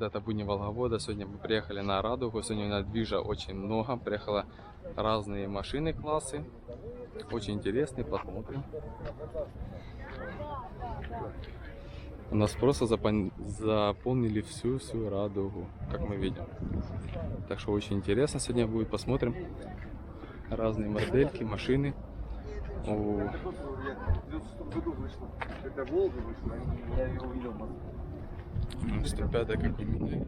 ребята, это будни Волговода. Сегодня мы приехали на Радугу. Сегодня у нас движа очень много. Приехало разные машины, классы. Очень интересные, посмотрим. У нас просто заполнили всю Радугу, как мы видим. Так что очень интересно сегодня будет. Посмотрим разные модельки, машины. О. Это Волга вышла, я ее увидел. 105 как у меня.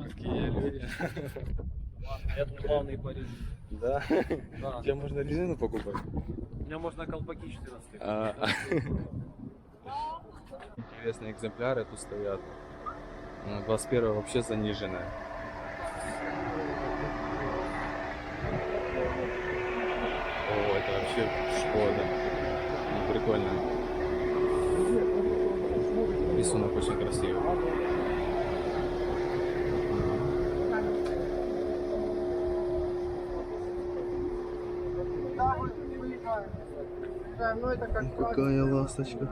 Какие люди. Я тут главный Париж. Да? Да. Тебе можно резину покупать? У меня можно колпаки 14. Интересные экземпляры тут стоят. 21 вообще заниженная. О, это вообще Шкода. Ну, прикольно. Рисунок очень красивый. Какая ласточка.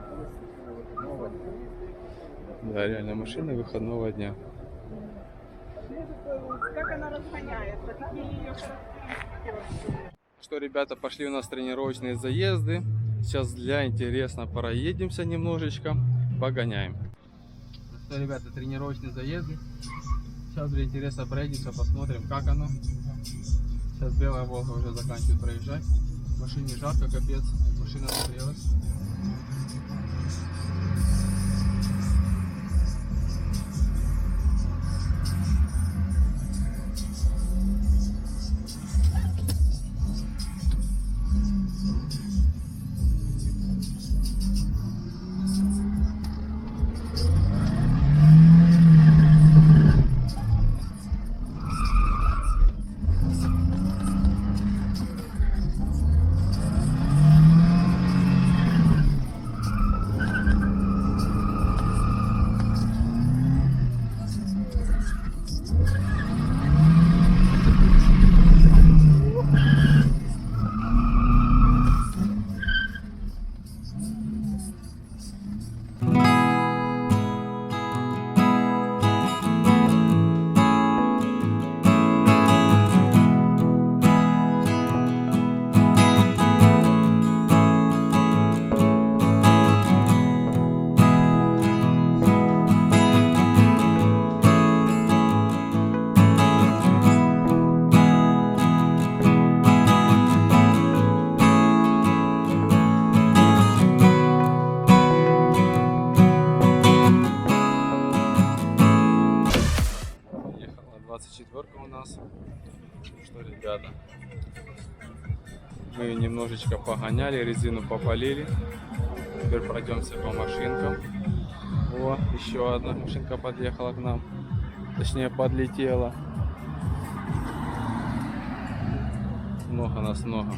Да, реально машина выходного дня. Как она разгоняется, какие ее характеристики. Что, ребята, пошли у нас тренировочные заезды. Сейчас для интересно проедемся немножечко, погоняем. Что, ребята, тренировочные заезды. Сейчас для интереса проедемся, посмотрим, как оно. Сейчас белая Волга уже заканчивает проезжать. В машине жарко, капец, машина нагрелась. У нас. Что, ребята, мы немножечко погоняли, резину попалили. Теперь пройдемся по машинкам. О, еще одна машинка подъехала к нам, точнее подлетела. Много нас, много.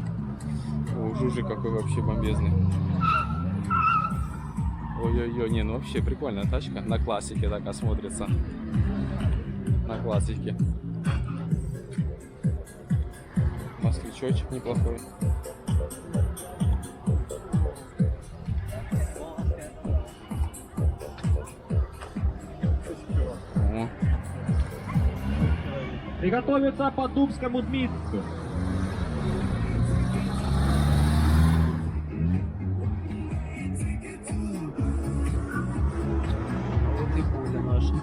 О, Жужик какой вообще бомбезный. Ой-ой-ой, не, ну вообще прикольная тачка, на классике такая смотрится. На классике. Москвичочек неплохой. О. Приготовиться по Дубскому Дмитрию. Вот и пуля наша.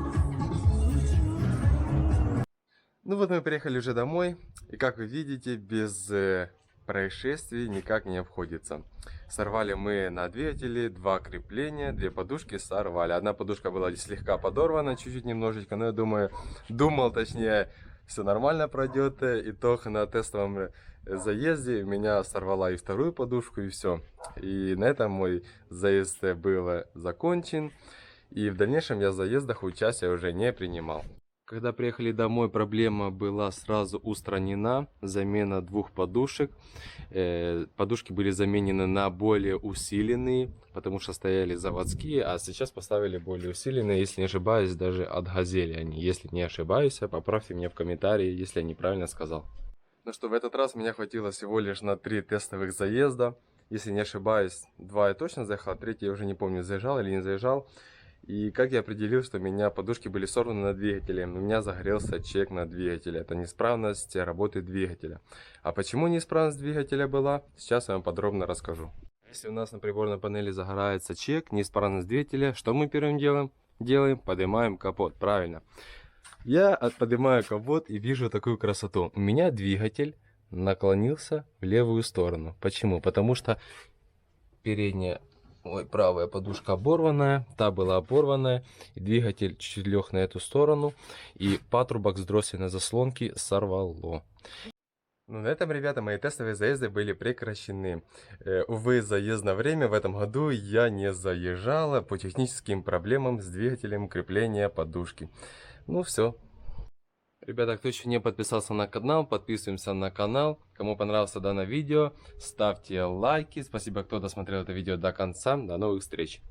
Ну вот мы приехали уже домой, и как вы видите, без происшествий никак не обходится. Сорвали мы на двигателе 2 крепления, 2 подушки сорвали. Одна подушка была слегка подорвана, чуть-чуть немножечко, но я думал, точнее, все нормально пройдет. Итог на тестовом заезде меня сорвала и вторую подушку, и все. И на этом мой заезд был закончен, и в дальнейшем я в заездах участия уже не принимал. Когда приехали домой, проблема была сразу устранена. Замена 2 подушек. Подушки были заменены на более усиленные, потому что стояли заводские, а сейчас поставили более усиленные, если не ошибаюсь, даже от Газели они. Если не ошибаюсь, поправьте меня в комментарии, если я неправильно сказал. Ну что, в этот раз меня хватило всего лишь на 3 тестовых заезда. Если не ошибаюсь, 2 я точно заехал, а 3 я уже не помню, заезжал или не заезжал. И как я определил, что у меня подушки были сорваны на двигателе, у меня загорелся чек на двигателе. Это неисправность работы двигателя. А почему неисправность двигателя была, сейчас я вам подробно расскажу. Если у нас на приборной панели загорается чек, неисправность двигателя, что мы первым делаем? Поднимаем капот, правильно. Я поднимаю капот и вижу такую красоту. У меня двигатель наклонился в левую сторону. Почему? Потому что передняя, правая подушка оборванная, та была оборванная, и двигатель чуть лег на эту сторону, и патрубок с дроссельной заслонки сорвало. Ну, на этом, ребята, мои тестовые заезды были прекращены. Увы, заездное время в этом году я не заезжала по техническим проблемам с двигателем крепления подушки. Ну, все. Ребята, кто еще не подписался на канал, подписываемся на канал. Кому понравилось данное видео, ставьте лайки. Спасибо, кто досмотрел это видео до конца. До новых встреч.